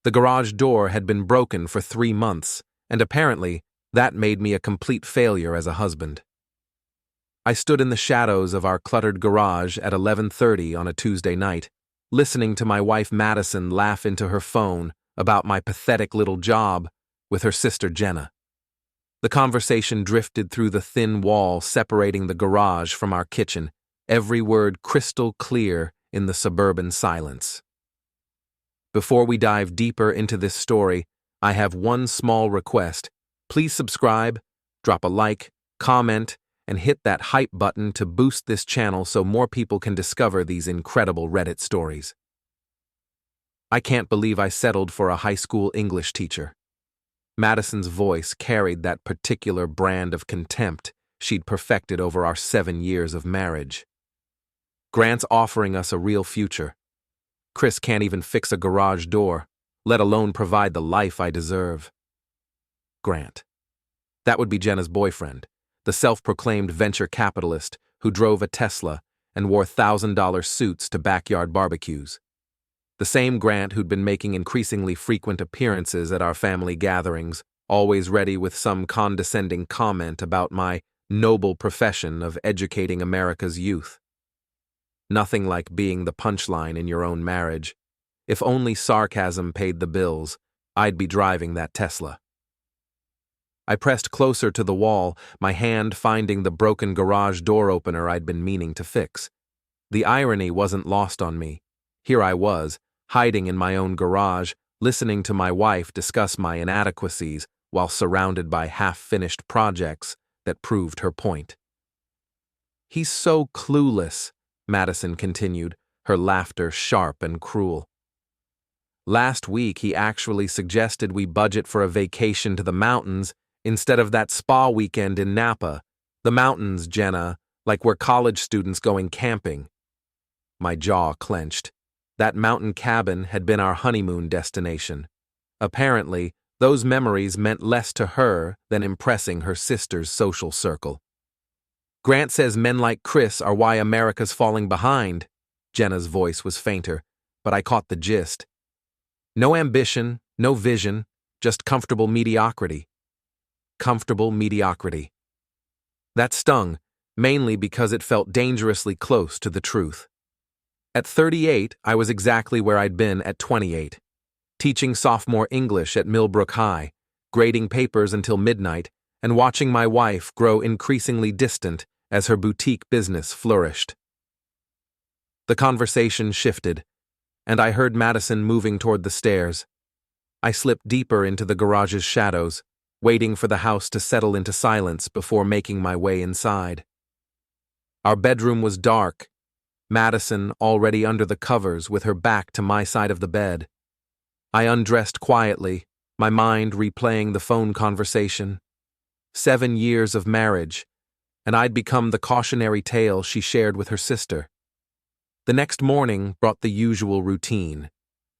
The garage door had been broken for 3 months, and apparently that made me a complete failure as a husband. I stood in the shadows of our cluttered garage at 11:30 on a Tuesday night, listening to my wife Madison laugh into her phone about my pathetic little job with her sister Jenna. The conversation drifted through the thin wall separating the garage from our kitchen, every word crystal clear in the suburban silence. Before we dive deeper into this story, I have one small request. Please subscribe, drop a like, comment, and hit that hype button to boost this channel so more people can discover these incredible Reddit stories. I can't believe I settled for a high school English teacher. Madison's voice carried that particular brand of contempt she'd perfected over our 7 years of marriage. Grant's offering us a real future. Chris can't even fix a garage door, let alone provide the life I deserve. Grant. That would be Jenna's boyfriend, the self-proclaimed venture capitalist who drove a Tesla and wore $1,000 suits to backyard barbecues. The same Grant who'd been making increasingly frequent appearances at our family gatherings, always ready with some condescending comment about my noble profession of educating America's youth. Nothing like being the punchline in your own marriage. If only sarcasm paid the bills, I'd be driving that Tesla. I pressed closer to the wall, my hand finding the broken garage door opener I'd been meaning to fix. The irony wasn't lost on me. Here I was, hiding in my own garage, listening to my wife discuss my inadequacies while surrounded by half-finished projects that proved her point. "He's so clueless," Madison continued, her laughter sharp and cruel. "Last week he actually suggested we budget for a vacation to the mountains instead of that spa weekend in Napa. The mountains, Jenna, like we're college students going camping." My jaw clenched. That mountain cabin had been our honeymoon destination. Apparently, those memories meant less to her than impressing her sister's social circle. "Grant says men like Chris are why America's falling behind." Jenna's voice was fainter, but I caught the gist. "No ambition, no vision, just comfortable mediocrity." Comfortable mediocrity. That stung, mainly because it felt dangerously close to the truth. At 38, I was exactly where I'd been at 28. Teaching sophomore English at Millbrook High, grading papers until midnight, and watching my wife grow increasingly distant as her boutique business flourished. The conversation shifted, and I heard Madison moving toward the stairs. I slipped deeper into the garage's shadows, waiting for the house to settle into silence before making my way inside. Our bedroom was dark, Madison already under the covers with her back to my side of the bed. I undressed quietly, my mind replaying the phone conversation. 7 years of marriage, and I'd become the cautionary tale she shared with her sister. The next morning brought the usual routine.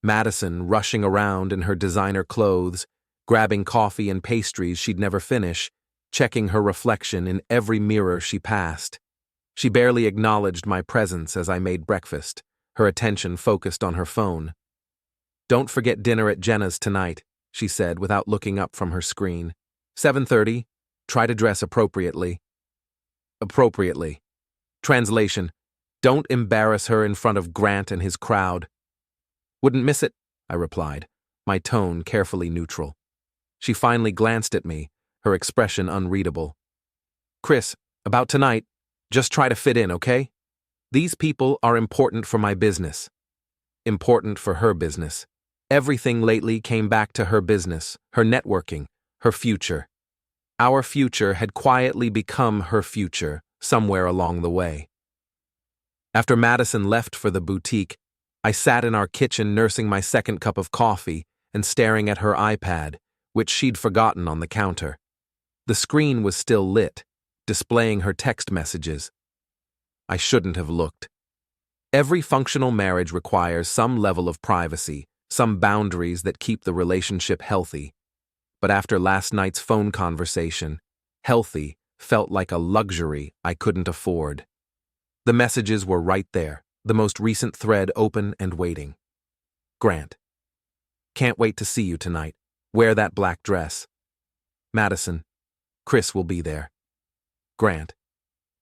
Madison rushing around in her designer clothes, grabbing coffee and pastries she'd never finish, checking her reflection in every mirror she passed. She barely acknowledged my presence as I made breakfast, her attention focused on her phone. "Don't forget dinner at Jenna's tonight," she said without looking up from her screen. 7:30, try to dress appropriately. Appropriately. Translation: don't embarrass her in front of Grant and his crowd. "Wouldn't miss it," I replied, my tone carefully neutral. She finally glanced at me, her expression unreadable. "Chris, about tonight, just try to fit in, okay? These people are important for my business." Important for her business. Everything lately came back to her business, her networking, her future. Our future had quietly become her future somewhere along the way. After Madison left for the boutique, I sat in our kitchen nursing my second cup of coffee and staring at her iPad, which she'd forgotten on the counter. The screen was still lit, displaying her text messages. I shouldn't have looked. Every functional marriage requires some level of privacy, some boundaries that keep the relationship healthy. But after last night's phone conversation, healthy felt like a luxury I couldn't afford. The messages were right there, the most recent thread open and waiting. "Grant, Can't wait to see you tonight. Wear that black dress. Madison. Chris will be there. Grant.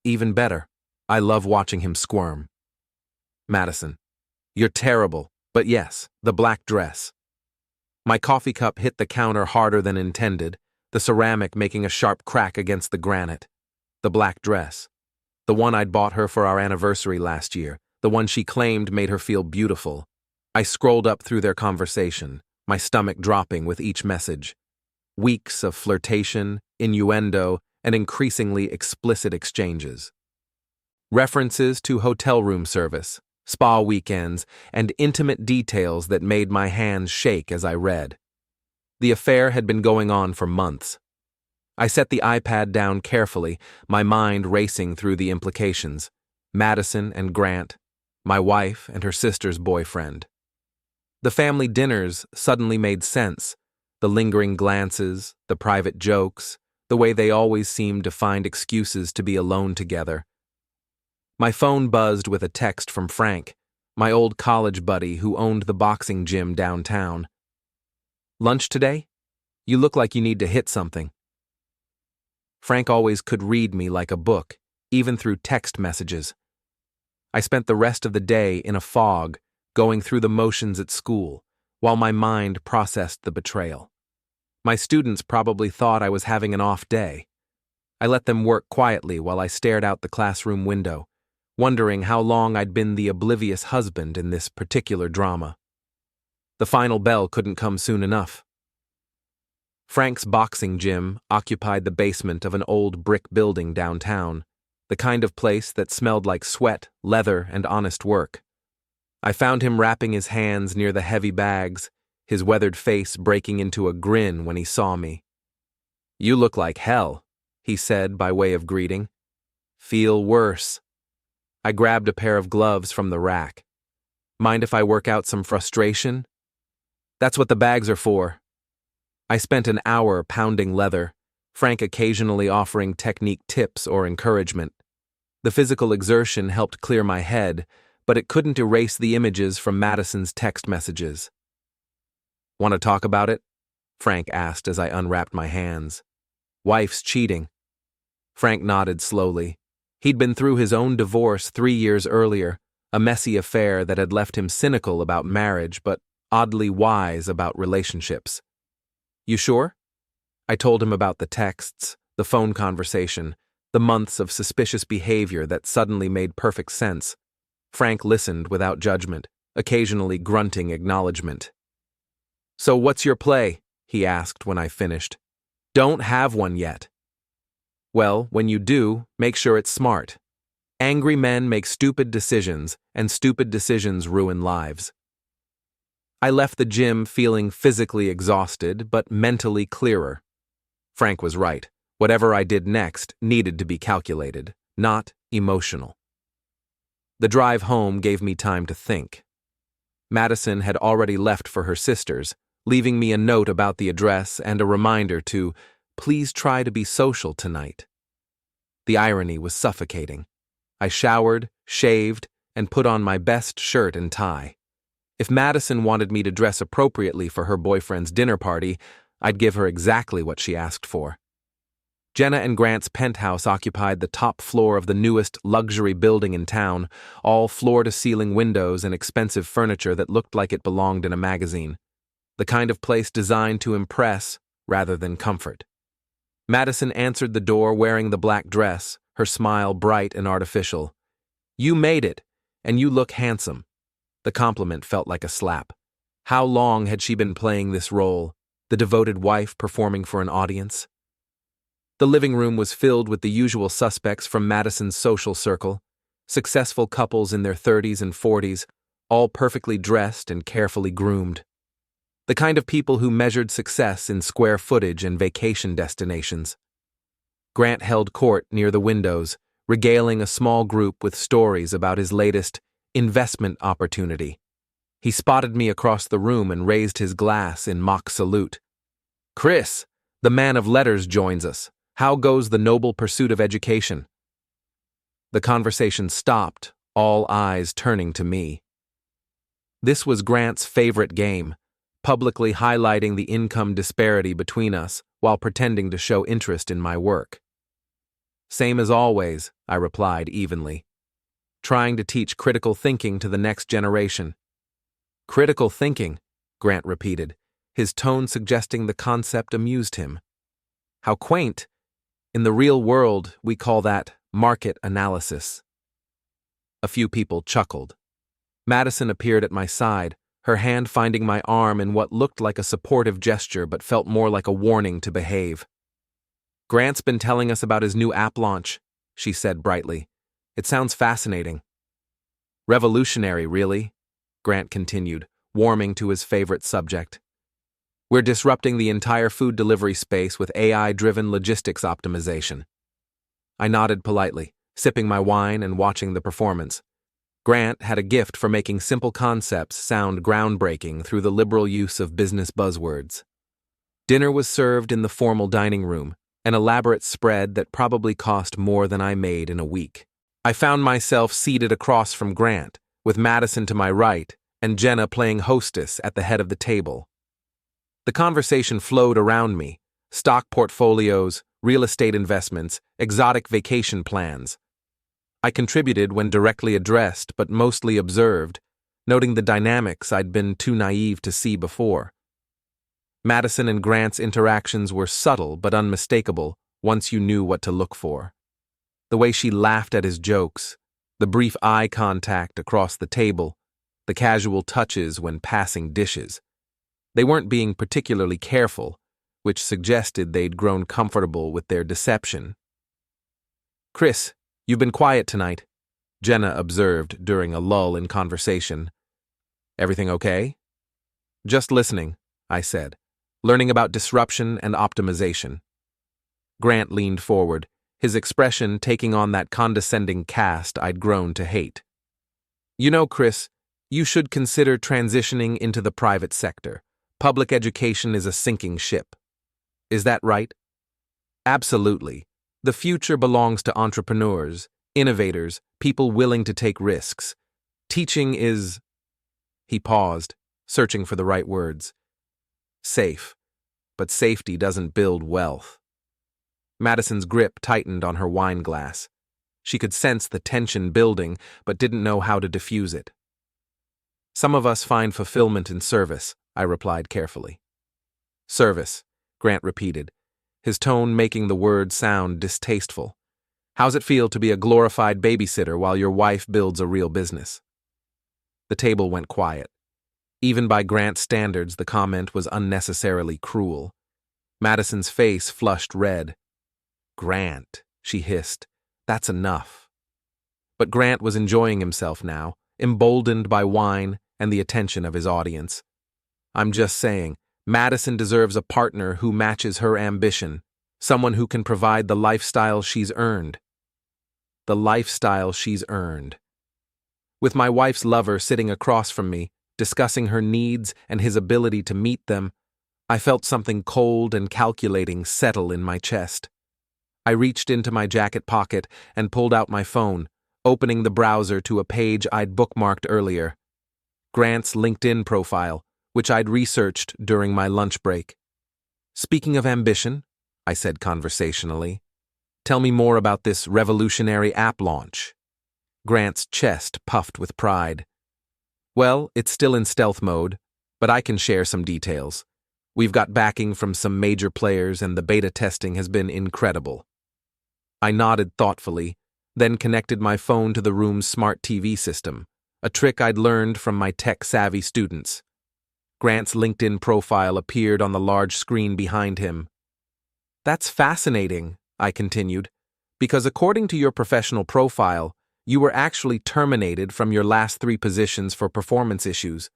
Even better. I love watching him squirm. Madison. You're terrible, but yes, the black dress. My coffee cup hit the counter harder than intended, the ceramic making a sharp crack against the granite. The black dress. The one I'd bought her for our anniversary last year, the one she claimed made her feel beautiful. I scrolled up through their conversation, my stomach dropping with each message. Weeks of flirtation, innuendo, and increasingly explicit exchanges. References to hotel room service, spa weekends, and intimate details that made my hands shake as I read. The affair had been going on for months. I set the iPad down carefully, my mind racing through the implications. Madison and Grant, my wife and her sister's boyfriend. The family dinners suddenly made sense. The lingering glances, the private jokes, the way they always seemed to find excuses to be alone together. My phone buzzed with a text from Frank, my old college buddy who owned the boxing gym downtown. Lunch today? You look like you need to hit something. Frank always could read me like a book, even through text messages. I spent the rest of the day in a fog, going through the motions at school, while my mind processed the betrayal. My students probably thought I was having an off day. I let them work quietly while I stared out the classroom window, wondering how long I'd been the oblivious husband in this particular drama. The final bell couldn't come soon enough. Frank's boxing gym occupied the basement of an old brick building downtown, the kind of place that smelled like sweat, leather, and honest work. I found him wrapping his hands near the heavy bags, his weathered face breaking into a grin when he saw me. "You look like hell," he said by way of greeting. "Feel worse." I grabbed a pair of gloves from the rack. "Mind if I work out some frustration?" "That's what the bags are for." I spent an hour pounding leather, Frank occasionally offering technique tips or encouragement. The physical exertion helped clear my head, but it couldn't erase the images from Madison's text messages. "Want to talk about it?" Frank asked as I unwrapped my hands. "Wife's cheating." Frank nodded slowly. He'd been through his own divorce 3 years earlier, a messy affair that had left him cynical about marriage but oddly wise about relationships. "You sure?" I told him about the texts, the phone conversation, the months of suspicious behavior that suddenly made perfect sense. Frank listened without judgment, occasionally grunting acknowledgement. "So what's your play?" he asked when I finished. "Don't have one yet." "Well, when you do, make sure it's smart. Angry men make stupid decisions, and stupid decisions ruin lives." I left the gym feeling physically exhausted, but mentally clearer. Frank was right. Whatever I did next needed to be calculated, not emotional. The drive home gave me time to think. Madison had already left for her sister's, leaving me a note about the address and a reminder to please try to be social tonight. The irony was suffocating. I showered, shaved, and put on my best shirt and tie. If Madison wanted me to dress appropriately for her boyfriend's dinner party, I'd give her exactly what she asked for. Jenna and Grant's penthouse occupied the top floor of the newest luxury building in town, all floor-to-ceiling windows and expensive furniture that looked like it belonged in a magazine. The kind of place designed to impress rather than comfort. Madison answered the door wearing the black dress, her smile bright and artificial. "You made it, and you look handsome." The compliment felt like a slap. How long had she been playing this role, the devoted wife performing for an audience? The living room was filled with the usual suspects from Madison's social circle, successful couples in their 30s and 40s, all perfectly dressed and carefully groomed. The kind of people who measured success in square footage and vacation destinations. Grant held court near the windows, regaling a small group with stories about his latest investment opportunity. He spotted me across the room and raised his glass in mock salute. "Chris, the man of letters joins us. How goes the noble pursuit of education?" The conversation stopped, all eyes turning to me. This was Grant's favorite game, publicly highlighting the income disparity between us while pretending to show interest in my work. Same as always, I replied evenly. Trying to teach critical thinking to the next generation. Critical thinking, Grant repeated, his tone suggesting the concept amused him. How quaint. In the real world, we call that market analysis. A few people chuckled. Madison appeared at my side, her hand finding my arm in what looked like a supportive gesture but felt more like a warning to behave. Grant's been telling us about his new app launch, she said brightly. It sounds fascinating. Revolutionary, really, Grant continued, warming to his favorite subject. We're disrupting the entire food delivery space with AI-driven logistics optimization. I nodded politely, sipping my wine and watching the performance. Grant had a gift for making simple concepts sound groundbreaking through the liberal use of business buzzwords. Dinner was served in the formal dining room, an elaborate spread that probably cost more than I made in a week. I found myself seated across from Grant, with Madison to my right and Jenna playing hostess at the head of the table. The conversation flowed around me: stock portfolios, real estate investments, exotic vacation plans. I contributed when directly addressed but mostly observed, noting the dynamics I'd been too naive to see before. Madison and Grant's interactions were subtle but unmistakable once you knew what to look for. The way she laughed at his jokes, the brief eye contact across the table, the casual touches when passing dishes. They weren't being particularly careful, which suggested they'd grown comfortable with their deception. "Chris, you've been quiet tonight," Jenna observed during a lull in conversation. "Everything okay?" "Just listening," I said, "learning about disruption and optimization." Grant leaned forward, his expression taking on that condescending cast I'd grown to hate. "You know, Chris, you should consider transitioning into the private sector. Public education is a sinking ship." "Is that right?" "Absolutely. The future belongs to entrepreneurs, innovators, people willing to take risks. Teaching is—" He paused, searching for the right words. "Safe. But safety doesn't build wealth." Madison's grip tightened on her wine glass. She could sense the tension building, but didn't know how to diffuse it. "Some of us find fulfillment in service," I replied carefully. "Service," Grant repeated, his tone making the word sound distasteful. "How's it feel to be a glorified babysitter while your wife builds a real business?" The table went quiet. Even by Grant's standards, the comment was unnecessarily cruel. Madison's face flushed red. "Grant," she hissed, "that's enough." But Grant was enjoying himself now, emboldened by wine and the attention of his audience. "I'm just saying, Madison deserves a partner who matches her ambition, someone who can provide the lifestyle she's earned." The lifestyle she's earned. With my wife's lover sitting across from me, discussing her needs and his ability to meet them, I felt something cold and calculating settle in my chest. I reached into my jacket pocket and pulled out my phone, opening the browser to a page I'd bookmarked earlier. Grant's LinkedIn profile, which I'd researched during my lunch break. "Speaking of ambition," I said conversationally, "tell me more about this revolutionary app launch." Grant's chest puffed with pride. "Well, it's still in stealth mode, but I can share some details. We've got backing from some major players and the beta testing has been incredible." I nodded thoughtfully, then connected my phone to the room's smart TV system, a trick I'd learned from my tech-savvy students. Grant's LinkedIn profile appeared on the large screen behind him. "That's fascinating," I continued, "because according to your professional profile, you were actually terminated from your last 3 positions for performance issues."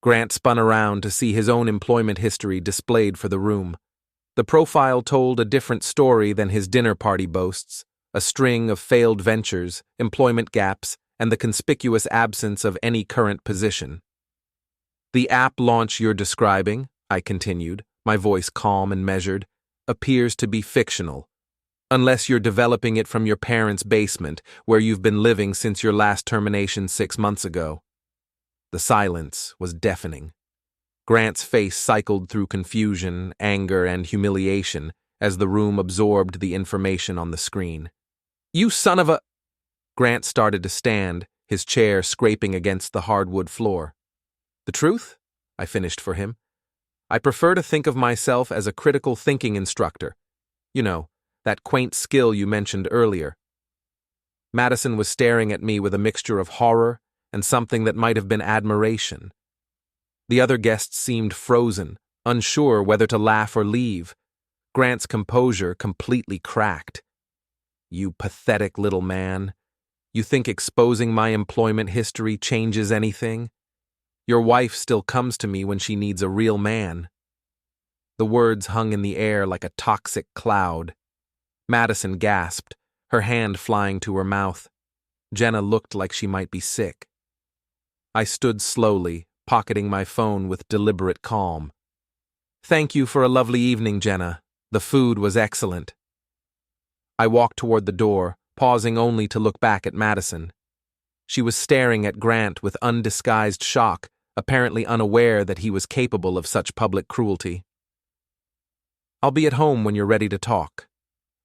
Grant spun around to see his own employment history displayed for the room. The profile told a different story than his dinner party boasts, a string of failed ventures, employment gaps, and the conspicuous absence of any current position. "The app launch you're describing," I continued, my voice calm and measured, "appears to be fictional. Unless you're developing it from your parents' basement, where you've been living since your last termination 6 months ago." The silence was deafening. Grant's face cycled through confusion, anger, and humiliation as the room absorbed the information on the screen. "You son of a—" Grant started to stand, his chair scraping against the hardwood floor. "The truth?" I finished for him. "I prefer to think of myself as a critical thinking instructor. You know, that quaint skill you mentioned earlier." Madison was staring at me with a mixture of horror and something that might have been admiration. The other guests seemed frozen, unsure whether to laugh or leave. Grant's composure completely cracked. "You pathetic little man. You think exposing my employment history changes anything? Your wife still comes to me when she needs a real man." The words hung in the air like a toxic cloud. Madison gasped, her hand flying to her mouth. Jenna looked like she might be sick. I stood slowly, pocketing my phone with deliberate calm. "Thank you for a lovely evening, Jenna. The food was excellent." I walked toward the door, pausing only to look back at Madison. She was staring at Grant with undisguised shock, apparently unaware that he was capable of such public cruelty. "I'll be at home when you're ready to talk,"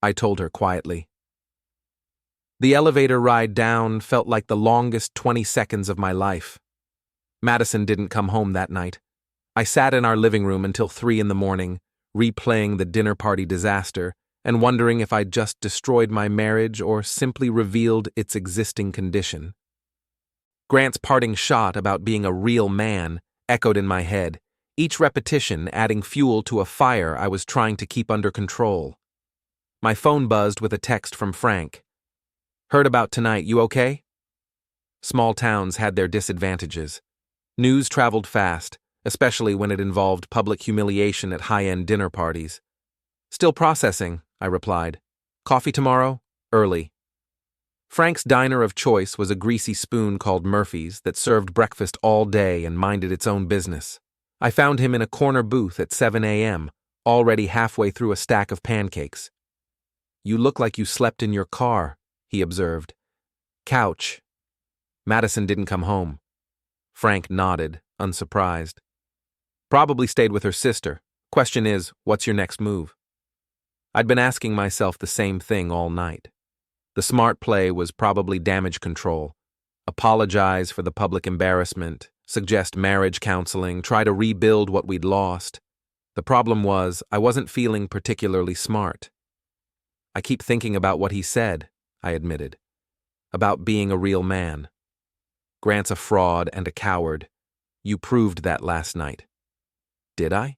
I told her quietly. The elevator ride down felt like the longest 20 seconds of my life. Madison didn't come home that night. I sat in our living room until 3 in the morning, replaying the dinner party disaster and wondering if I'd just destroyed my marriage or simply revealed its existing condition. Grant's parting shot about being a real man echoed in my head, each repetition adding fuel to a fire I was trying to keep under control. My phone buzzed with a text from Frank. "Heard about tonight, you okay?" Small towns had their disadvantages. News traveled fast, especially when it involved public humiliation at high-end dinner parties. "Still processing," I replied. "Coffee tomorrow? Early." Frank's diner of choice was a greasy spoon called Murphy's that served breakfast all day and minded its own business. I found him in a corner booth at 7 a.m., already halfway through a stack of pancakes. "You look like you slept in your car," he observed. "Couch." Madison didn't come home. Frank nodded, unsurprised. "Probably stayed with her sister. Question is, what's your next move?" I'd been asking myself the same thing all night. The smart play was probably damage control. Apologize for the public embarrassment, suggest marriage counseling, try to rebuild what we'd lost. The problem was, I wasn't feeling particularly smart. "I keep thinking about what he said," I admitted. "About being a real man. Grant's a fraud and a coward. You proved that last night." "Did I?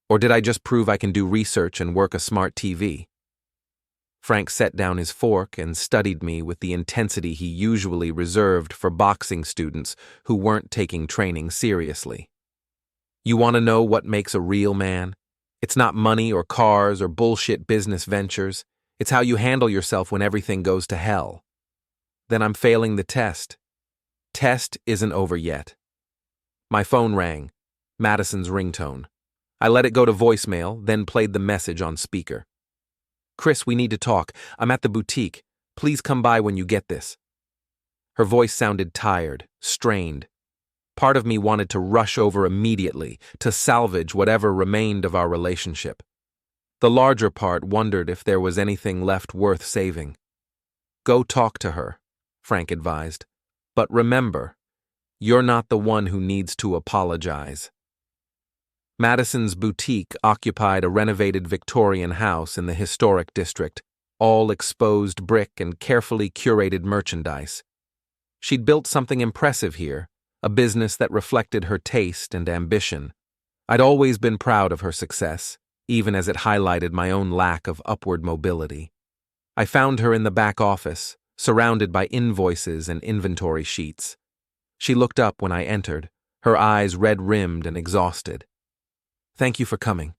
Or did I just prove I can do research and work a smart TV?" Frank set down his fork and studied me with the intensity he usually reserved for boxing students who weren't taking training seriously. "You want to know what makes a real man? It's not money or cars or bullshit business ventures. It's how you handle yourself when everything goes to hell." "Then I'm failing the test." "Test isn't over yet." My phone rang, Madison's ringtone. I let it go to voicemail, then played the message on speaker. "Chris, we need to talk. I'm at the boutique. Please come by when you get this." Her voice sounded tired, strained. Part of me wanted to rush over immediately, to salvage whatever remained of our relationship. The larger part wondered if there was anything left worth saving. "Go talk to her," Frank advised. "But remember, you're not the one who needs to apologize." Madison's boutique occupied a renovated Victorian house in the historic district, all exposed brick and carefully curated merchandise. She'd built something impressive here, a business that reflected her taste and ambition. I'd always been proud of her success, even as it highlighted my own lack of upward mobility. I found her in the back office, surrounded by invoices and inventory sheets. She looked up when I entered, her eyes red-rimmed and exhausted. "Thank you for coming."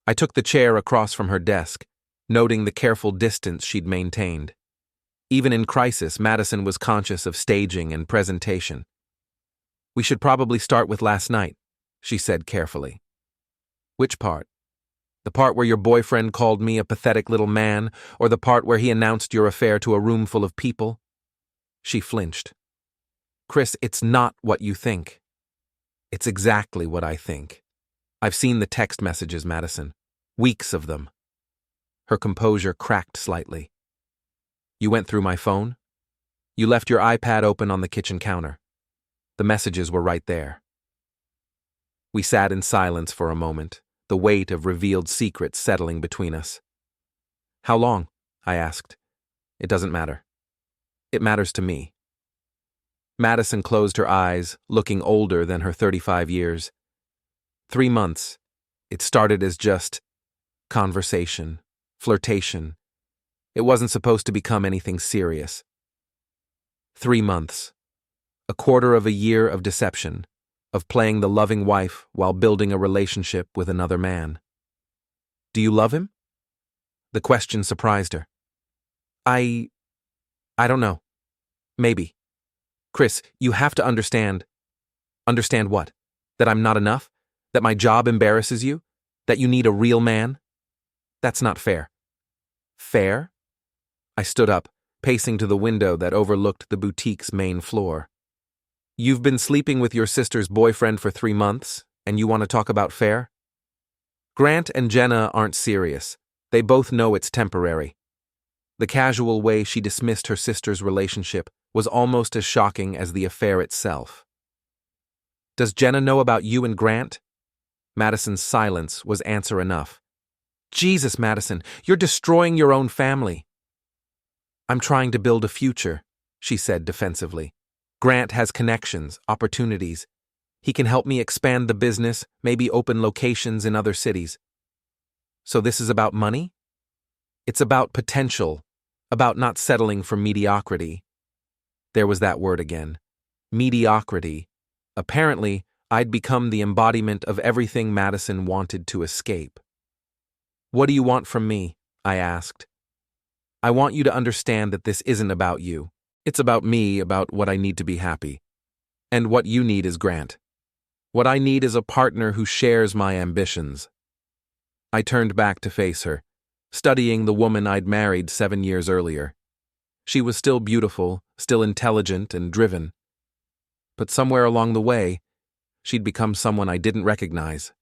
I took the chair across from her desk, noting the careful distance she'd maintained. Even in crisis, Madison was conscious of staging and presentation. "We should probably start with last night," she said carefully. "Which part? The part where your boyfriend called me a pathetic little man, or the part where he announced your affair to a room full of people?" She flinched. "Chris, it's not what you think." It's exactly what I think. I've seen the text messages, Madison. Weeks of them. Her composure cracked slightly. You went through my phone? You left your iPad open on the kitchen counter. The messages were right there. We sat in silence for a moment, the weight of revealed secrets settling between us. How long? I asked. It doesn't matter. It matters to me. Madison closed her eyes, looking older than her 35 years. 3 months. It started as just conversation, flirtation. It wasn't supposed to become anything serious. 3 months. A quarter of a year of deception, of playing the loving wife while building a relationship with another man. Do you love him? The question surprised her. I don't know. Maybe. Chris, you have to understand. Understand what? That I'm not enough? That my job embarrasses you? That you need a real man? That's not fair. Fair? I stood up, pacing to the window that overlooked the boutique's main floor. You've been sleeping with your sister's boyfriend for 3 months, and you want to talk about fair? Grant and Jenna aren't serious. They both know it's temporary. The casual way she dismissed her sister's relationship was almost as shocking as the affair itself. Does Jenna know about you and Grant? Madison's silence was answer enough. Jesus, Madison, you're destroying your own family. I'm trying to build a future, she said defensively. Grant has connections, opportunities. He can help me expand the business, maybe open locations in other cities. So this is about money? It's about potential, about not settling for mediocrity. There was that word again. Mediocrity. Apparently, I'd become the embodiment of everything Madison wanted to escape. What do you want from me? I asked. I want you to understand that this isn't about you. It's about me, about what I need to be happy. And what you need is Grant. What I need is a partner who shares my ambitions. I turned back to face her, studying the woman I'd married 7 years earlier. She was still beautiful, still intelligent and driven. But somewhere along the way, she'd become someone I didn't recognize.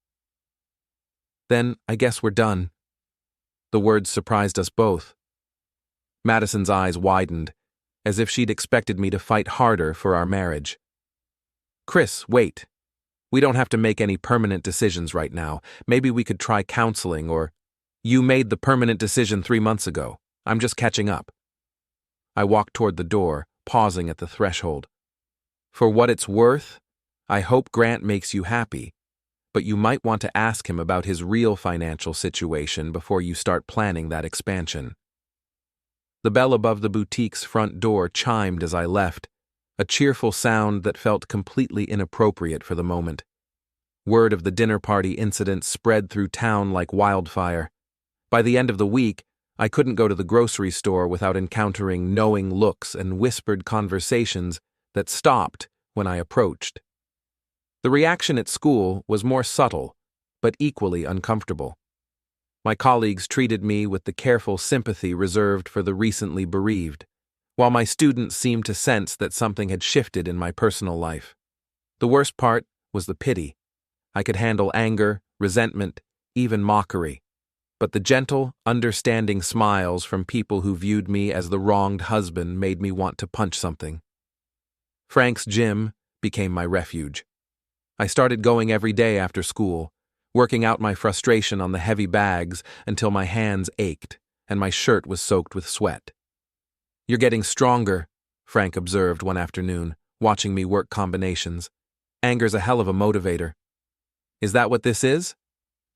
Then, I guess we're done. The words surprised us both. Madison's eyes widened, as if she'd expected me to fight harder for our marriage. Chris, wait. We don't have to make any permanent decisions right now. Maybe we could try counseling or... You made the permanent decision 3 months ago. I'm just catching up. I walked toward the door, pausing at the threshold. For what it's worth, I hope Grant makes you happy, but you might want to ask him about his real financial situation before you start planning that expansion. The bell above the boutique's front door chimed as I left, a cheerful sound that felt completely inappropriate for the moment. Word of the dinner party incident spread through town like wildfire. By the end of the week, I couldn't go to the grocery store without encountering knowing looks and whispered conversations that stopped when I approached. The reaction at school was more subtle, but equally uncomfortable. My colleagues treated me with the careful sympathy reserved for the recently bereaved, while my students seemed to sense that something had shifted in my personal life. The worst part was the pity. I could handle anger, resentment, even mockery. But the gentle, understanding smiles from people who viewed me as the wronged husband made me want to punch something. Frank's gym became my refuge. I started going every day after school, working out my frustration on the heavy bags until my hands ached and my shirt was soaked with sweat. You're getting stronger, Frank observed one afternoon, watching me work combinations. Anger's a hell of a motivator. Is that what this is?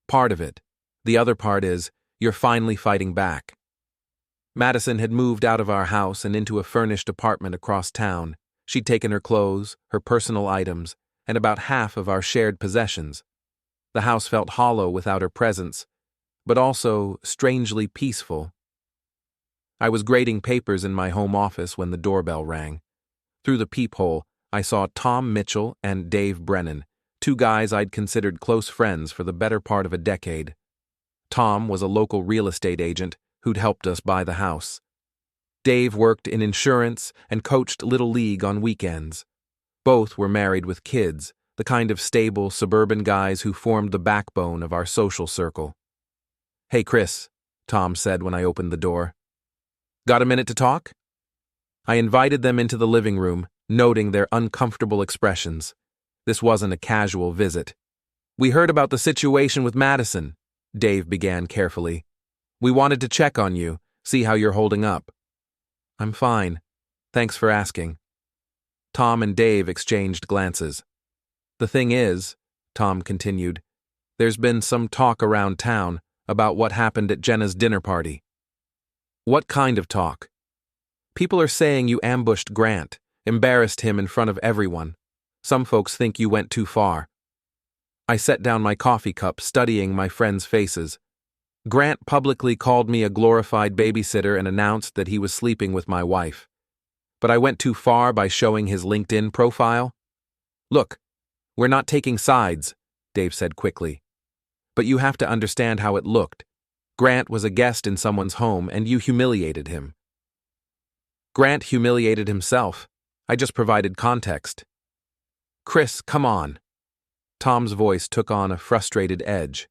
Part of it. The other part is, you're finally fighting back. Madison had moved out of our house and into a furnished apartment across town. She'd taken her clothes, her personal items, and about half of our shared possessions. The house felt hollow without her presence, but also strangely peaceful. I was grading papers in my home office when the doorbell rang. Through the peephole, I saw Tom Mitchell and Dave Brennan, 2 guys I'd considered close friends for the better part of a decade. Tom was a local real estate agent who'd helped us buy the house. Dave worked in insurance and coached Little League on weekends. Both were married with kids, the kind of stable, suburban guys who formed the backbone of our social circle. "Hey, Chris," Tom said when I opened the door. "Got a minute to talk?" I invited them into the living room, noting their uncomfortable expressions. This wasn't a casual visit. "We heard about the situation with Madison," Dave began carefully. "We wanted to check on you, see how you're holding up." "I'm fine. Thanks for asking." Tom and Dave exchanged glances. "The thing is," Tom continued, "there's been some talk around town about what happened at Jenna's dinner party." "What kind of talk?" "People are saying you ambushed Grant, embarrassed him in front of everyone. Some folks think you went too far." I set down my coffee cup, studying my friends' faces. Grant publicly called me a glorified babysitter and announced that he was sleeping with my wife. But I went too far by showing his LinkedIn profile? "Look, we're not taking sides," Dave said quickly. "But you have to understand how it looked. Grant was a guest in someone's home, and you humiliated him." "Grant humiliated himself. I just provided context." "Chris, come on." Tom's voice took on a frustrated edge.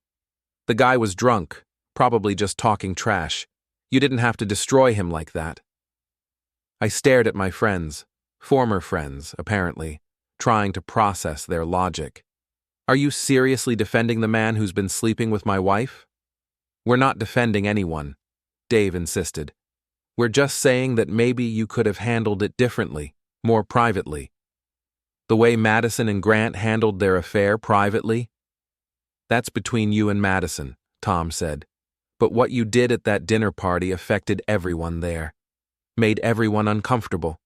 "The guy was drunk, probably just talking trash. You didn't have to destroy him like that." I stared at my friends, former friends, apparently, trying to process their logic. "Are you seriously defending the man who's been sleeping with my wife?" "We're not defending anyone," Dave insisted. "We're just saying that maybe you could have handled it differently, more privately." "The way Madison and Grant handled their affair privately?" "That's between you and Madison," Tom said. "But what you did at that dinner party affected everyone there. Made everyone uncomfortable."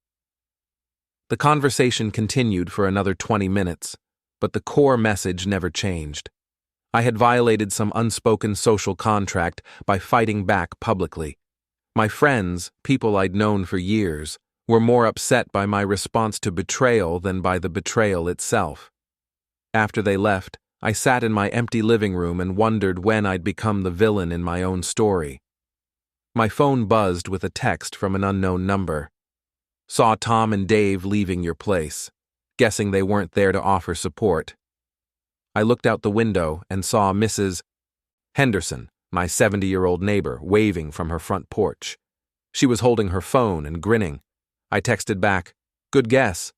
The conversation continued for another 20 minutes, but the core message never changed. I had violated some unspoken social contract by fighting back publicly. My friends, people I'd known for years, were more upset by my response to betrayal than by the betrayal itself. After they left, I sat in my empty living room and wondered when I'd become the villain in my own story. My phone buzzed with a text from an unknown number. "Saw Tom and Dave leaving your place. Guessing they weren't there to offer support." I looked out the window and saw Mrs. Henderson, my 70-year-old neighbor, waving from her front porch. She was holding her phone and grinning. I texted back, "Good guess."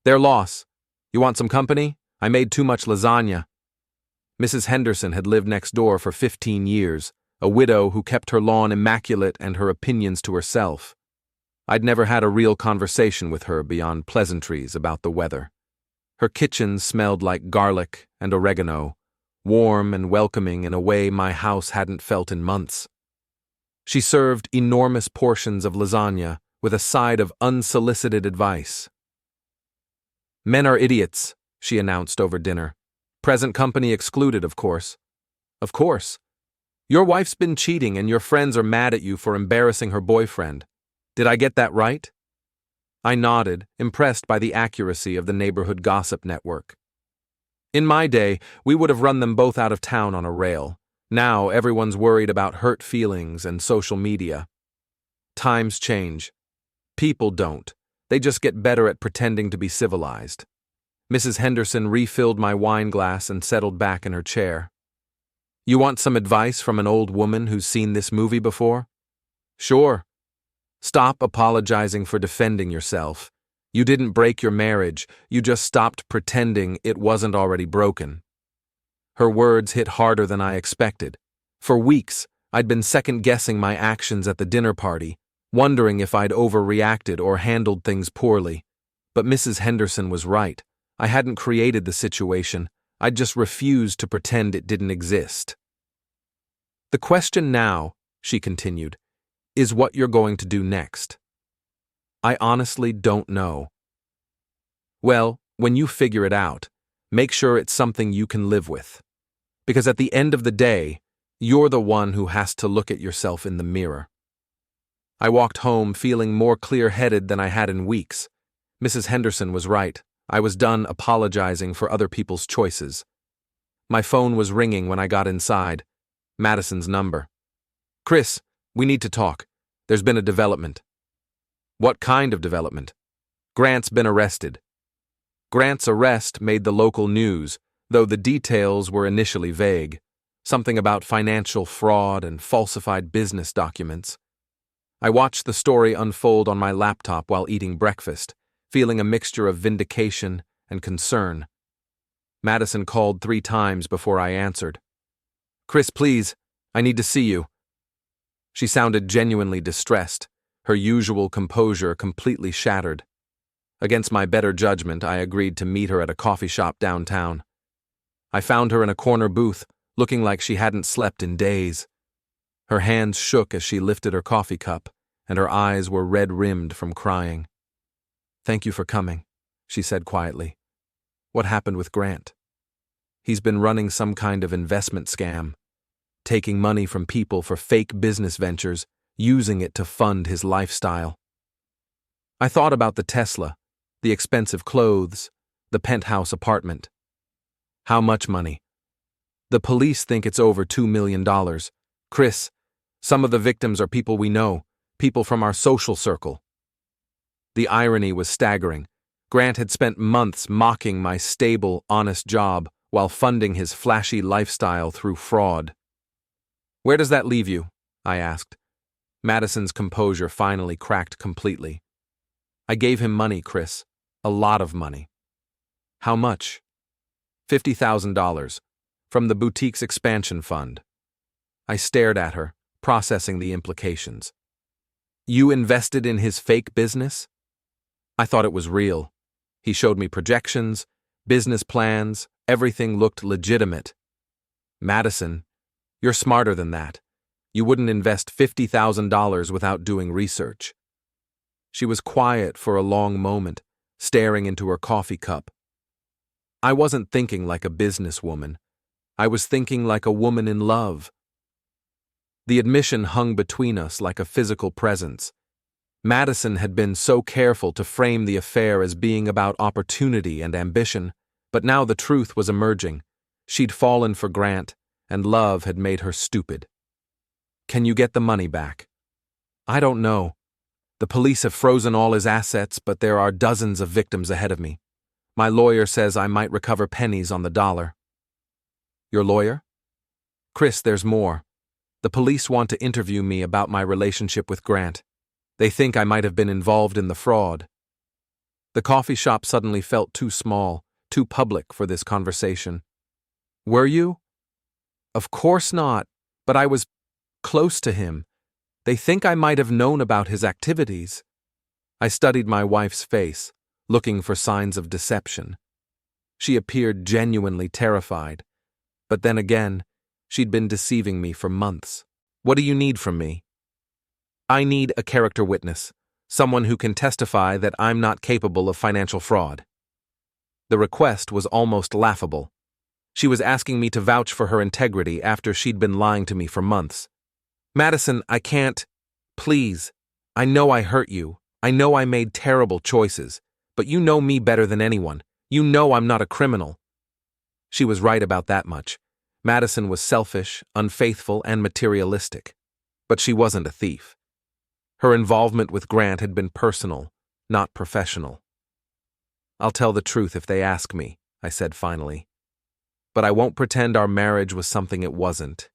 "Their loss. You want some company? I made too much lasagna." Mrs. Henderson had lived next door for 15 years, a widow who kept her lawn immaculate and her opinions to herself. I'd never had a real conversation with her beyond pleasantries about the weather. Her kitchen smelled like garlic and oregano, warm and welcoming in a way my house hadn't felt in months. She served enormous portions of lasagna with a side of unsolicited advice. "Men are idiots," she announced over dinner. "Present company excluded, of course." "Of course. Your wife's been cheating and your friends are mad at you for embarrassing her boyfriend. Did I get that right?" I nodded, impressed by the accuracy of the neighborhood gossip network. "In my day, we would have run them both out of town on a rail. Now everyone's worried about hurt feelings and social media." Times change. People don't. They just get better at pretending to be civilized. Mrs. Henderson refilled my wine glass and settled back in her chair. "You want some advice from an old woman who's seen this movie before?" "Sure." "Stop apologizing for defending yourself. You didn't break your marriage, you just stopped pretending it wasn't already broken." Her words hit harder than I expected. For weeks, I'd been second-guessing my actions at the dinner party, wondering if I'd overreacted or handled things poorly. But Mrs. Henderson was right. I hadn't created the situation. I'd just refused to pretend it didn't exist. "The question now," she continued, "is what you're going to do next." "I honestly don't know." "Well, when you figure it out, make sure it's something you can live with. Because at the end of the day, you're the one who has to look at yourself in the mirror." I walked home feeling more clear-headed than I had in weeks. Mrs. Henderson was right. I was done apologizing for other people's choices. My phone was ringing when I got inside. Madison's number. "Chris, we need to talk. There's been a development." "What kind of development?" "Grant's been arrested." Grant's arrest made the local news, though the details were initially vague. Something about financial fraud and falsified business documents. I watched the story unfold on my laptop while eating breakfast, feeling a mixture of vindication and concern. Madison called 3 times before I answered. "Chris, please, I need to see you." She sounded genuinely distressed, her usual composure completely shattered. Against my better judgment, I agreed to meet her at a coffee shop downtown. I found her in a corner booth, looking like she hadn't slept in days. Her hands shook as she lifted her coffee cup, and her eyes were red-rimmed from crying. "Thank you for coming," she said quietly. "What happened with Grant?" "He's been running some kind of investment scam, taking money from people for fake business ventures, using it to fund his lifestyle." I thought about the Tesla, the expensive clothes, the penthouse apartment. How much money? The police think it's over $2 million. Chris, some of the victims are people we know, people from our social circle. The irony was staggering. Grant had spent months mocking my stable, honest job while funding his flashy lifestyle through fraud. "Where does that leave you?" I asked. Madison's composure finally cracked completely. "I gave him money, Chris. A lot of money." "How much?" $50,000, from the boutique's expansion fund. I stared at her, processing the implications. "You invested in his fake business?" I thought it was real. He showed me projections, business plans, everything looked legitimate. "Madison, you're smarter than that. You wouldn't invest $50,000 without doing research." She was quiet for a long moment, staring into her coffee cup. I wasn't thinking like a businesswoman. I was thinking like a woman in love. The admission hung between us like a physical presence. Madison had been so careful to frame the affair as being about opportunity and ambition, but now the truth was emerging. She'd fallen for Grant, and love had made her stupid. "Can you get the money back?" "I don't know. The police have frozen all his assets, but there are dozens of victims ahead of me. My lawyer says I might recover pennies on the dollar." "Your lawyer?" "Chris, there's more. The police want to interview me about my relationship with Grant. They think I might have been involved in the fraud." The coffee shop suddenly felt too small, too public for this conversation. "Were you?" "Of course not, but I was close to him. They think I might have known about his activities." I studied my wife's face, looking for signs of deception. She appeared genuinely terrified, but then again, she'd been deceiving me for months. "What do you need from me?" "I need a character witness, someone who can testify that I'm not capable of financial fraud." The request was almost laughable. She was asking me to vouch for her integrity after she'd been lying to me for months. "Madison, I can't. Please. I know I hurt you. I know I made terrible choices. But you know me better than anyone. You know I'm not a criminal." She was right about that much. Madison was selfish, unfaithful, and materialistic. But she wasn't a thief. Her involvement with Grant had been personal, not professional. "I'll tell the truth if they ask me," I said finally. "But I won't pretend our marriage was something it wasn't."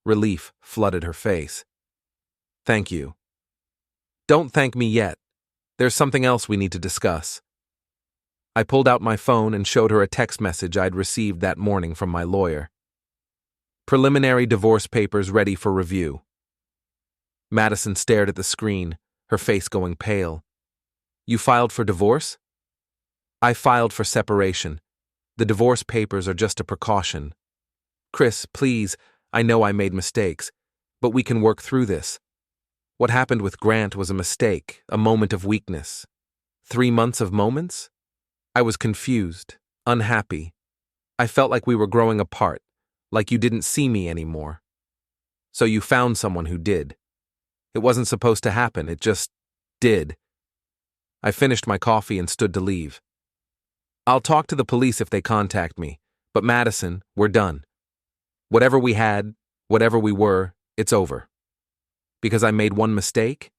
Relief flooded her face. "Thank you." "Don't thank me yet. There's something else we need to discuss." I pulled out my phone and showed her a text message I'd received that morning from my lawyer. "Preliminary divorce papers ready for review." Madison stared at the screen, her face going pale. "You filed for divorce?" "I filed for separation. The divorce papers are just a precaution." "Chris, please, I know I made mistakes, but we can work through this. What happened with Grant was a mistake, a moment of weakness. 3 months of moments?" I was confused, unhappy. I felt like we were growing apart, like you didn't see me anymore. "So you found someone who did. It wasn't supposed to happen, it just did." I finished my coffee and stood to leave. "I'll talk to the police if they contact me, but Madison, we're done. Whatever we had, whatever we were, it's over. Because I made one mistake?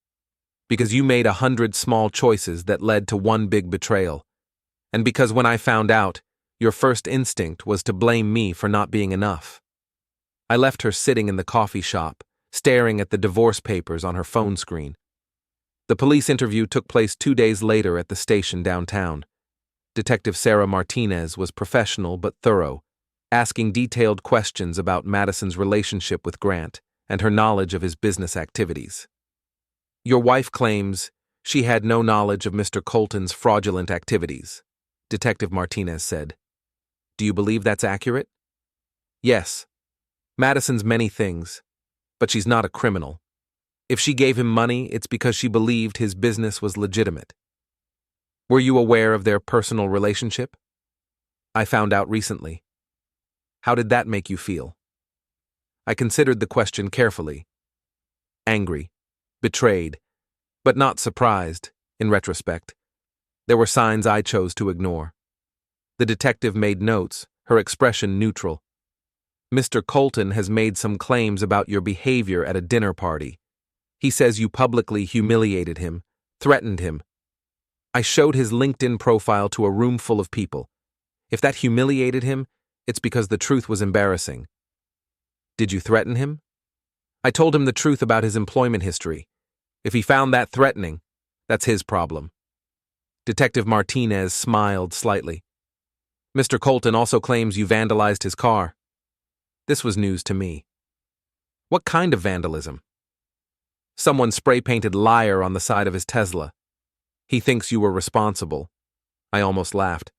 Because you made 100 small choices that led to one big betrayal. And because when I found out, your first instinct was to blame me for not being enough. I left her sitting in the coffee shop, staring at the divorce papers on her phone screen. The police interview took place 2 days later at the station downtown. Detective Sarah Martinez was professional but thorough, asking detailed questions about Madison's relationship with Grant and her knowledge of his business activities. Your wife claims she had no knowledge of Mr. Colton's fraudulent activities, Detective Martinez said. Do you believe that's accurate? Yes. Madison's many things, but she's not a criminal. If she gave him money, it's because she believed his business was legitimate. Were you aware of their personal relationship? I found out recently. How did that make you feel? I considered the question carefully. Angry, betrayed, but not surprised, in retrospect. There were signs I chose to ignore. The detective made notes, her expression neutral. Mr. Colton has made some claims about your behavior at a dinner party. He says you publicly humiliated him, threatened him. I showed his LinkedIn profile to a room full of people. If that humiliated him, it's because the truth was embarrassing. Did you threaten him? I told him the truth about his employment history. If he found that threatening, that's his problem. Detective Martinez smiled slightly. Mr. Colton also claims you vandalized his car. This was news to me. What kind of vandalism? Someone spray-painted liar on the side of his Tesla. He thinks you were responsible. I almost laughed.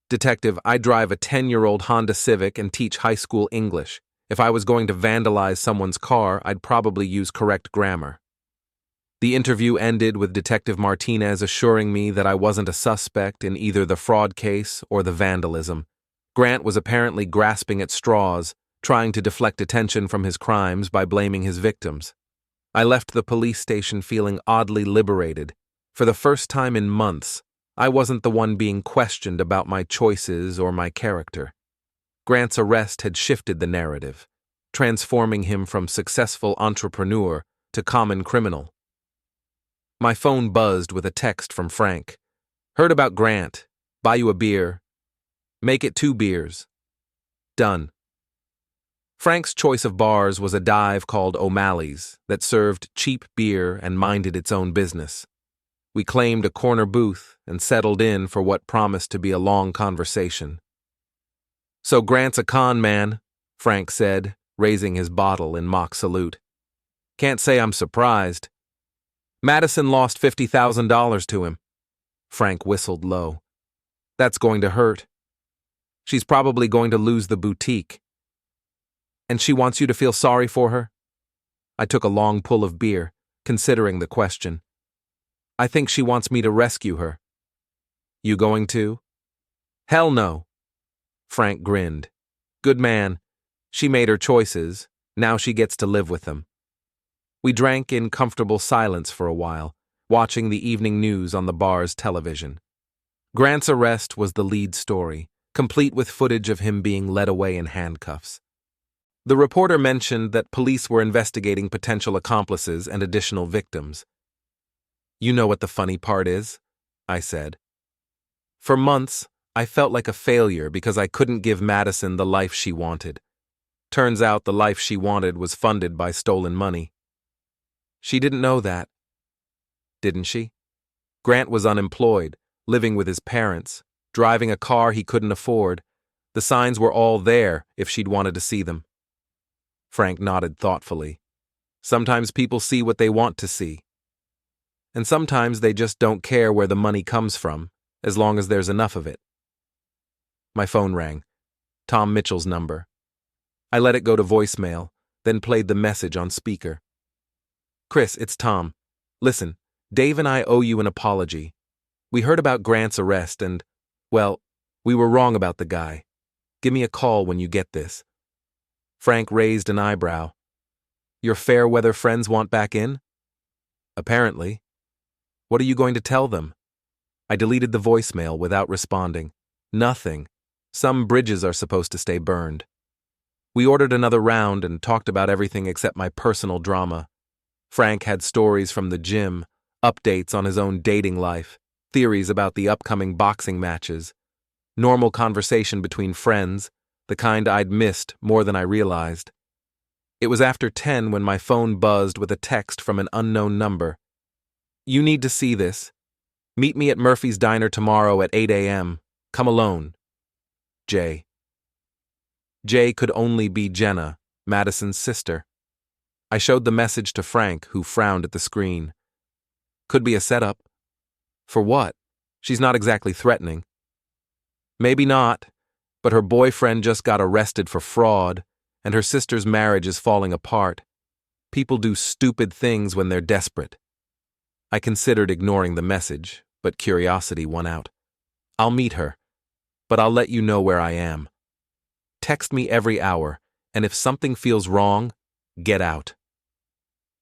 Detective, I drive a 10-year-old Honda Civic and teach high school English. If I was going to vandalize someone's car, I'd probably use correct grammar. The interview ended with Detective Martinez assuring me that I wasn't a suspect in either the fraud case or the vandalism. Grant was apparently grasping at straws, trying to deflect attention from his crimes by blaming his victims. I left the police station feeling oddly liberated. For the first time in months, I wasn't the one being questioned about my choices or my character. Grant's arrest had shifted the narrative, transforming him from successful entrepreneur to common criminal. My phone buzzed with a text from Frank. Heard about Grant. Buy you a beer. Make it 2 beers. Done. Frank's choice of bars was a dive called O'Malley's that served cheap beer and minded its own business. We claimed a corner booth and settled in for what promised to be a long conversation. So Grant's a con man, Frank said, raising his bottle in mock salute. Can't say I'm surprised. Madison lost $50,000 to him. Frank whistled low. That's going to hurt. She's probably going to lose the boutique. And she wants you to feel sorry for her? I took a long pull of beer, considering the question. I think she wants me to rescue her. You going to? Hell no. Frank grinned. Good man. She made her choices. Now she gets to live with them. We drank in comfortable silence for a while, watching the evening news on the bar's television. Grant's arrest was the lead story, complete with footage of him being led away in handcuffs. The reporter mentioned that police were investigating potential accomplices and additional victims. You know what the funny part is? I said. For months, I felt like a failure because I couldn't give Madison the life she wanted. Turns out the life she wanted was funded by stolen money. She didn't know that, didn't she? Grant was unemployed, living with his parents, driving a car he couldn't afford. The signs were all there if she'd wanted to see them. Frank nodded thoughtfully. Sometimes people see what they want to see. And sometimes they just don't care where the money comes from, as long as there's enough of it. My phone rang. Tom Mitchell's number. I let it go to voicemail, then played the message on speaker. Chris, it's Tom. Listen, Dave and I owe you an apology. We heard about Grant's arrest and, well, we were wrong about the guy. Give me a call when you get this. Frank raised an eyebrow. Your fair weather friends want back in? Apparently. What are you going to tell them? I deleted the voicemail without responding. Nothing. Some bridges are supposed to stay burned. We ordered another round and talked about everything except my personal drama. Frank had stories from the gym, updates on his own dating life, theories about the upcoming boxing matches, normal conversation between friends, the kind I'd missed more than I realized. It was after 10 when my phone buzzed with a text from an unknown number. "You need to see this. Meet me at Murphy's Diner tomorrow at 8 a.m. Come alone. Jay." Jay could only be Jenna, Madison's sister. I showed the message to Frank, who frowned at the screen. Could be a setup. For what? She's not exactly threatening. Maybe not, but her boyfriend just got arrested for fraud, and her sister's marriage is falling apart. People do stupid things when they're desperate. I considered ignoring the message, but curiosity won out. "I'll meet her, but I'll let you know where I am. Text me every hour, and if something feels wrong, get out."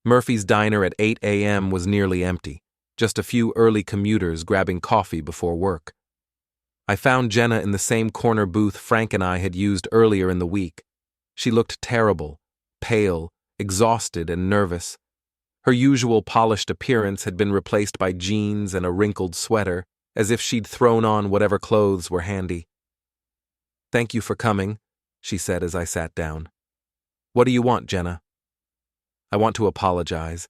Murphy's Diner at 8 a.m. was nearly empty, just a few early commuters grabbing coffee before work. I found Jenna in the same corner booth Frank and I had used earlier in the week. She looked terrible, pale, exhausted, and nervous. Her usual polished appearance had been replaced by jeans and a wrinkled sweater, as if she'd thrown on whatever clothes were handy. "Thank you for coming," she said as I sat down. "What do you want, Jenna?" "I want to apologize,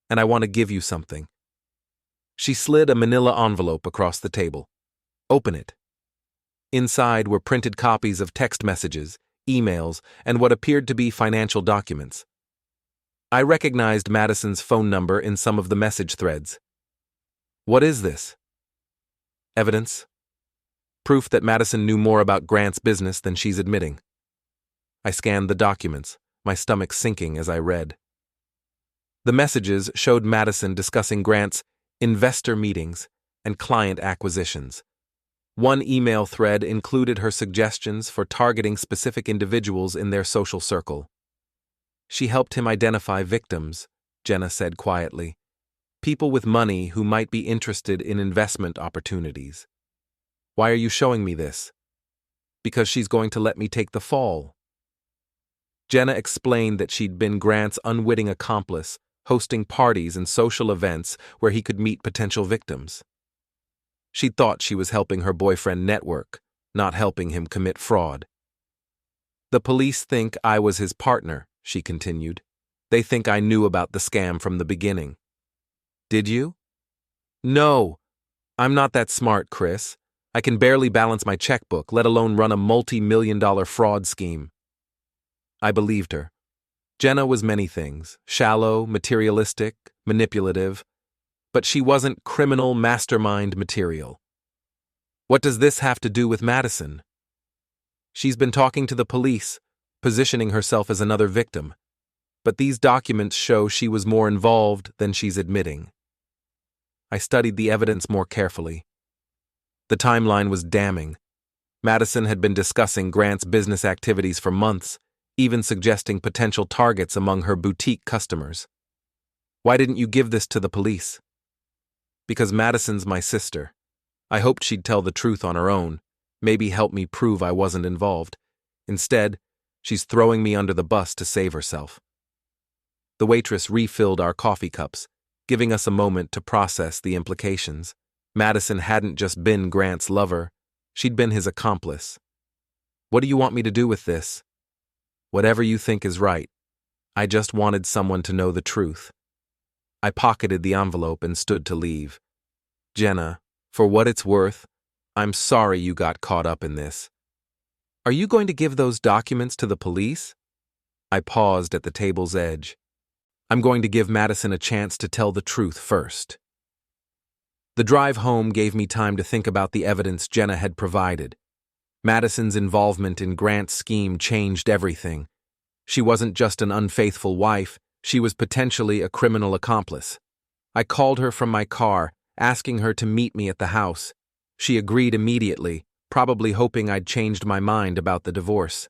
and I want to give you something." She slid a manila envelope across the table. "Open it." Inside were printed copies of text messages, emails, and what appeared to be financial documents. I recognized Madison's phone number in some of the message threads. "What is this?" "Evidence. Proof that Madison knew more about Grant's business than she's admitting." I scanned the documents, my stomach sinking as I read. The messages showed Madison discussing Grant's investor meetings and client acquisitions. One email thread included her suggestions for targeting specific individuals in their social circle. She helped him identify victims, Jenna said quietly. People with money who might be interested in investment opportunities. "Why are you showing me this?" "Because she's going to let me take the fall." Jenna explained that she'd been Grant's unwitting accomplice, hosting parties and social events where he could meet potential victims. She thought she was helping her boyfriend network, not helping him commit fraud. "The police think I was his partner," she continued. "They think I knew about the scam from the beginning." "Did you?" "No. I'm not that smart, Chris. I can barely balance my checkbook, let alone run a multi-million-dollar fraud scheme." I believed her. Jenna was many things, shallow, materialistic, manipulative, but she wasn't criminal mastermind material. "What does this have to do with Madison?" "She's been talking to the police, positioning herself as another victim, but these documents show she was more involved than she's admitting." I studied the evidence more carefully. The timeline was damning. Madison had been discussing Grant's business activities for months, even suggesting potential targets among her boutique customers. "Why didn't you give this to the police?" "Because Madison's my sister. I hoped she'd tell the truth on her own, maybe help me prove I wasn't involved. Instead, she's throwing me under the bus to save herself." The waitress refilled our coffee cups, giving us a moment to process the implications. Madison hadn't just been Grant's lover, she'd been his accomplice. "What do you want me to do with this?" "Whatever you think is right. I just wanted someone to know the truth." I pocketed the envelope and stood to leave. "Jenna, for what it's worth, I'm sorry you got caught up in this." "Are you going to give those documents to the police?" I paused at the table's edge. "I'm going to give Madison a chance to tell the truth first." The drive home gave me time to think about the evidence Jenna had provided. Madison's involvement in Grant's scheme changed everything. She wasn't just an unfaithful wife, she was potentially a criminal accomplice. I called her from my car, asking her to meet me at the house. She agreed immediately, probably hoping I'd changed my mind about the divorce.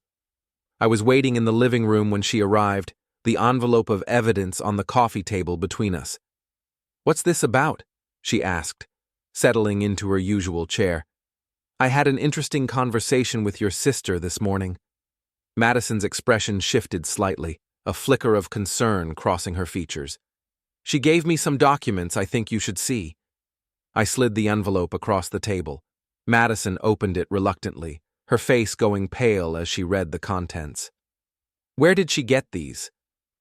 I was waiting in the living room when she arrived, the envelope of evidence on the coffee table between us. "What's this about?" she asked, settling into her usual chair. "I had an interesting conversation with your sister this morning." Madison's expression shifted slightly, a flicker of concern crossing her features. "She gave me some documents I think you should see." I slid the envelope across the table. Madison opened it reluctantly, her face going pale as she read the contents. Where did she get these?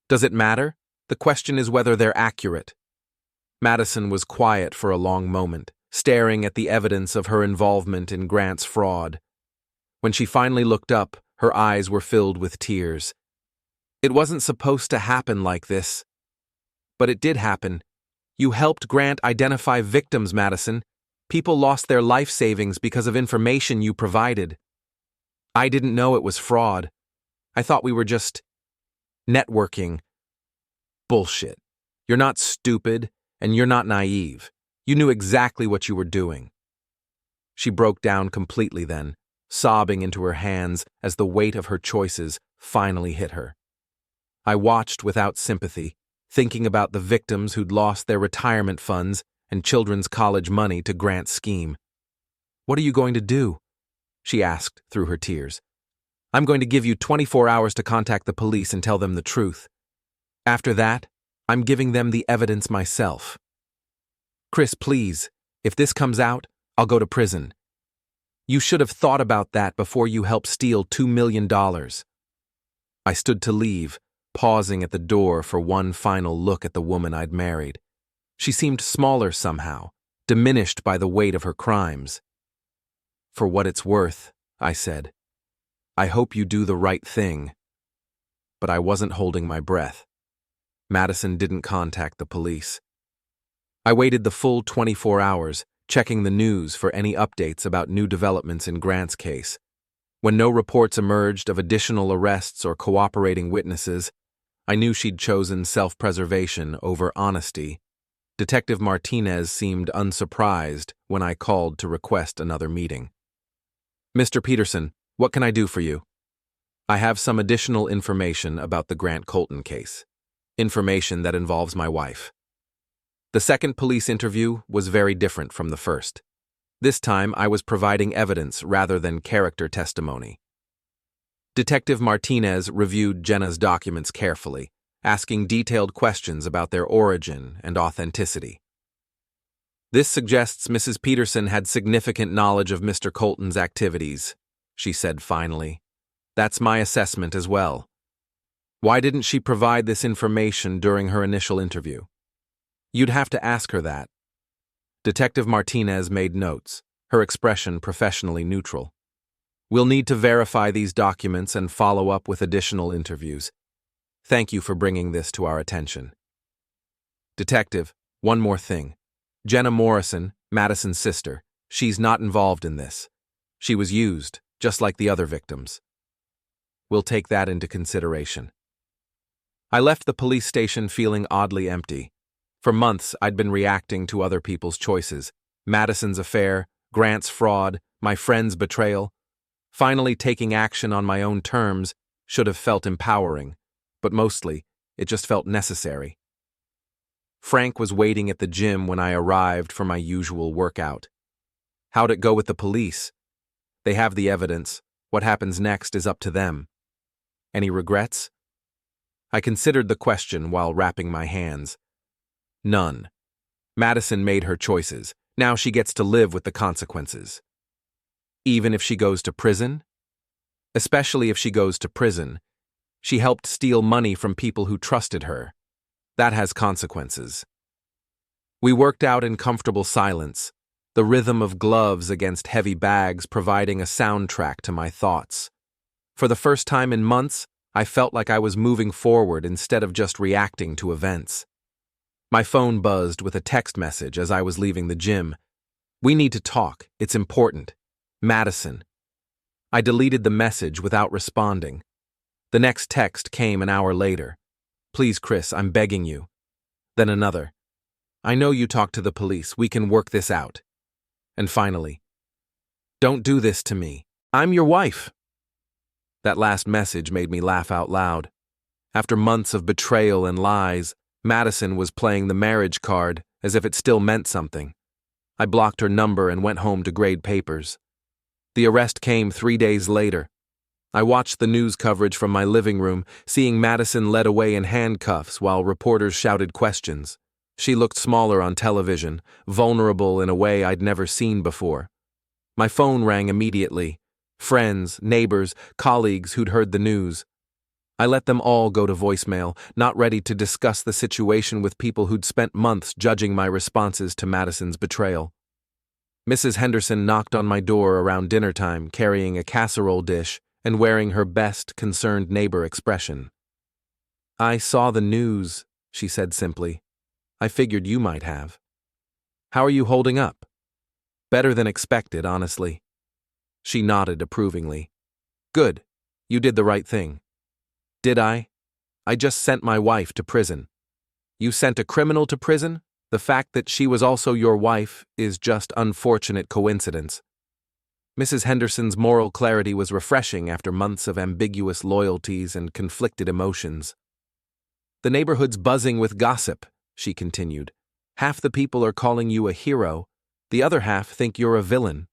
Does it matter? The question is whether they're accurate. Madison was quiet for a long moment, staring at the evidence of her involvement in Grant's fraud. When she finally looked up, her eyes were filled with tears. It wasn't supposed to happen like this. But it did happen. You helped Grant identify victims, Madison. People lost their life savings because of information you provided. I didn't know it was fraud. I thought we were just networking. Bullshit. You're not stupid, and you're not naive. You knew exactly what you were doing. She broke down completely then, sobbing into her hands as the weight of her choices finally hit her. I watched without sympathy, thinking about the victims who'd lost their retirement funds and children's college money to Grant's scheme. What are you going to do? She asked through her tears. I'm going to give you 24 hours to contact the police and tell them the truth. After that, I'm giving them the evidence myself. Chris, please, if this comes out, I'll go to prison. You should have thought about that before you helped steal $2 million. I stood to leave, pausing at the door for one final look at the woman I'd married. She seemed smaller somehow, diminished by the weight of her crimes. For what it's worth, I said, I hope you do the right thing. But I wasn't holding my breath. Madison didn't contact the police. I waited the full 24 hours, checking the news for any updates about new developments in Grant's case. When no reports emerged of additional arrests or cooperating witnesses, I knew she'd chosen self-preservation over honesty. Detective Martinez seemed unsurprised when I called to request another meeting. Mr. Peterson, what can I do for you? I have some additional information about the Grant Colton case. Information that involves my wife. The second police interview was very different from the first. This time I was providing evidence rather than character testimony. Detective Martinez reviewed Jenna's documents carefully, asking detailed questions about their origin and authenticity. This suggests Mrs. Peterson had significant knowledge of Mr. Colton's activities, she said finally. That's my assessment as well. Why didn't she provide this information during her initial interview? You'd have to ask her that. Detective Martinez made notes, her expression professionally neutral. We'll need to verify these documents and follow up with additional interviews. Thank you for bringing this to our attention. Detective, one more thing. Jenna Morrison, Madison's sister, she's not involved in this. She was used, just like the other victims. We'll take that into consideration. I left the police station feeling oddly empty. For months, I'd been reacting to other people's choices. Madison's affair, Grant's fraud, my friend's betrayal. Finally taking action on my own terms should have felt empowering, but mostly, it just felt necessary. Frank was waiting at the gym when I arrived for my usual workout. How'd it go with the police? They have the evidence. What happens next is up to them. Any regrets? I considered the question while wrapping my hands. None. Madison made her choices. Now she gets to live with the consequences. Even if she goes to prison? Especially if she goes to prison. She helped steal money from people who trusted her. That has consequences. We worked out in comfortable silence, the rhythm of gloves against heavy bags providing a soundtrack to my thoughts. For the first time in months, I felt like I was moving forward instead of just reacting to events. My phone buzzed with a text message as I was leaving the gym. We need to talk. It's important. Madison. I deleted the message without responding. The next text came an hour later. Please, Chris, I'm begging you. Then another. I know you talked to the police. We can work this out. And finally, don't do this to me. I'm your wife. That last message made me laugh out loud. After months of betrayal and lies, Madison was playing the marriage card as if it still meant something. I blocked her number and went home to grade papers. The arrest came 3 days later. I watched the news coverage from my living room, seeing Madison led away in handcuffs while reporters shouted questions. She looked smaller on television, vulnerable in a way I'd never seen before. My phone rang immediately. Friends, neighbors, colleagues who'd heard the news. I let them all go to voicemail, not ready to discuss the situation with people who'd spent months judging my responses to Madison's betrayal. Mrs. Henderson knocked on my door around dinner time, carrying a casserole dish and wearing her best concerned neighbor expression. "I saw the news," she said simply. "I figured you might have. How are you holding up?" "Better than expected, honestly." She nodded approvingly. "Good. You did the right thing." "Did I? I just sent my wife to prison." "You sent a criminal to prison? The fact that she was also your wife is just unfortunate coincidence." Mrs. Henderson's moral clarity was refreshing after months of ambiguous loyalties and conflicted emotions. "The neighborhood's buzzing with gossip," she continued. "Half the people are calling you a hero, the other half think you're a villain.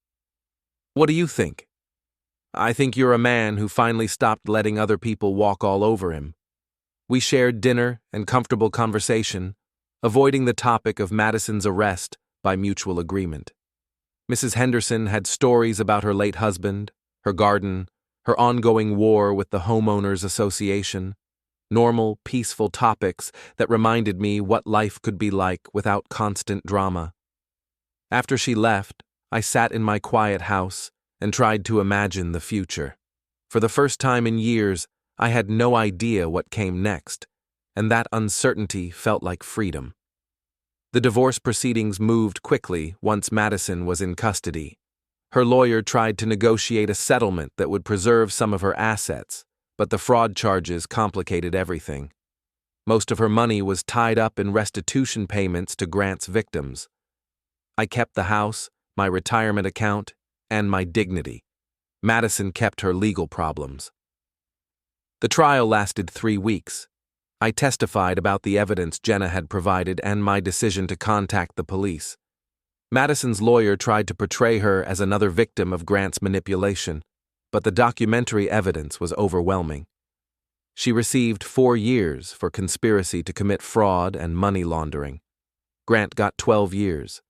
What do you think?" "I think you're a man who finally stopped letting other people walk all over him." We shared dinner and comfortable conversation, avoiding the topic of Madison's arrest by mutual agreement. Mrs. Henderson had stories about her late husband, her garden, her ongoing war with the Homeowners Association, normal, peaceful topics that reminded me what life could be like without constant drama. After she left, I sat in my quiet house and tried to imagine the future. For the first time in years, I had no idea what came next, and that uncertainty felt like freedom. The divorce proceedings moved quickly once Madison was in custody. Her lawyer tried to negotiate a settlement that would preserve some of her assets, but the fraud charges complicated everything. Most of her money was tied up in restitution payments to Grant's victims. I kept the house, my retirement account, and my dignity. Madison kept her legal problems. The trial lasted 3 weeks. I testified about the evidence Jenna had provided and my decision to contact the police. Madison's lawyer tried to portray her as another victim of Grant's manipulation, but the documentary evidence was overwhelming. She received 4 years for conspiracy to commit fraud and money laundering. Grant got 12 years.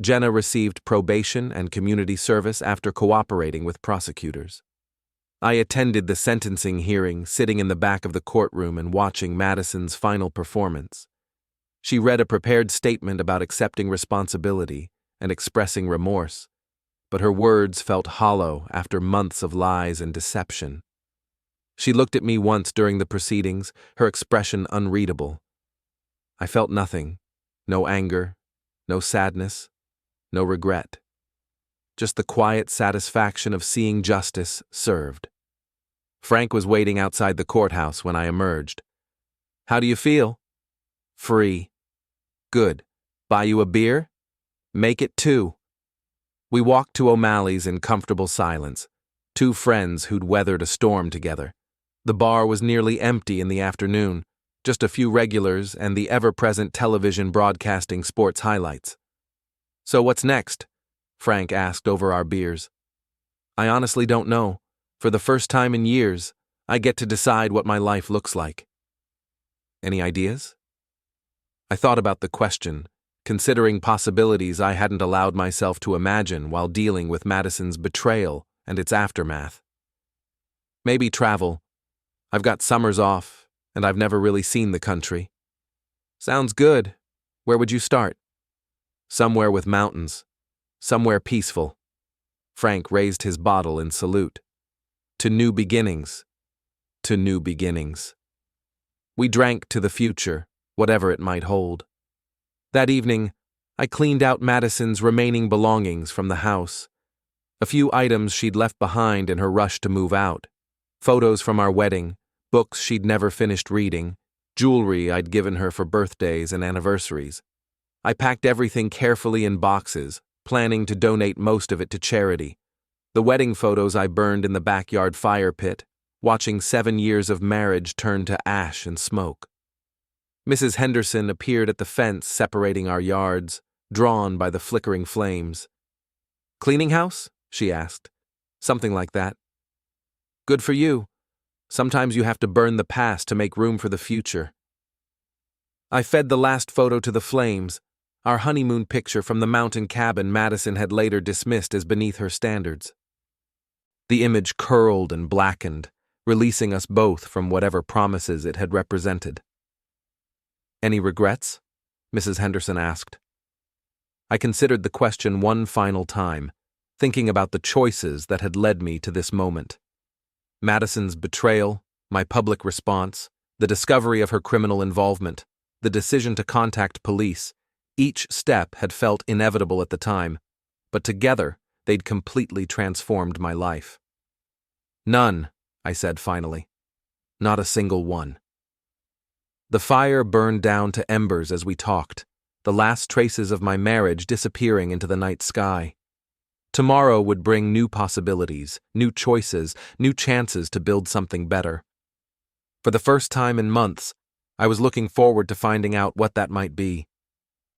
Jenna received probation and community service after cooperating with prosecutors. I attended the sentencing hearing, sitting in the back of the courtroom and watching Madison's final performance. She read a prepared statement about accepting responsibility and expressing remorse, but her words felt hollow after months of lies and deception. She looked at me once during the proceedings, her expression unreadable. I felt nothing, no anger, no sadness, no regret. Just the quiet satisfaction of seeing justice served. Frank was waiting outside the courthouse when I emerged. "How do you feel?" "Free." "Good. Buy you a beer?" "Make it 2. We walked to O'Malley's in comfortable silence, 2 friends who'd weathered a storm together. The bar was nearly empty in the afternoon, just a few regulars and the ever-present television broadcasting sports highlights. "So what's next?" Frank asked over our beers. "I honestly don't know. For the first time in years, I get to decide what my life looks like." "Any ideas?" I thought about the question, considering possibilities I hadn't allowed myself to imagine while dealing with Madison's betrayal and its aftermath. "Maybe travel. I've got summers off, and I've never really seen the country." "Sounds good. Where would you start?" "Somewhere with mountains. Somewhere peaceful." Frank raised his bottle in salute. "To new beginnings. To new beginnings." We drank to the future, whatever it might hold. That evening, I cleaned out Madison's remaining belongings from the house. A few items she'd left behind in her rush to move out. Photos from our wedding, books she'd never finished reading, jewelry I'd given her for birthdays and anniversaries. I packed everything carefully in boxes, planning to donate most of it to charity. The wedding photos I burned in the backyard fire pit, watching 7 years of marriage turn to ash and smoke. Mrs. Henderson appeared at the fence separating our yards, drawn by the flickering flames. "Cleaning house?" she asked. "Something like that." "Good for you. Sometimes you have to burn the past to make room for the future." I fed the last photo to the flames, our honeymoon picture from the mountain cabin Madison had later dismissed as beneath her standards. The image curled and blackened, releasing us both from whatever promises it had represented. "Any regrets?" Mrs. Henderson asked. I considered the question one final time, thinking about the choices that had led me to this moment. Madison's betrayal, my public response, the discovery of her criminal involvement, the decision to contact police. Each step had felt inevitable at the time, but together they'd completely transformed my life. "None," I said finally. "Not a single one." The fire burned down to embers as we talked, the last traces of my marriage disappearing into the night sky. Tomorrow would bring new possibilities, new choices, new chances to build something better. For the first time in months, I was looking forward to finding out what that might be.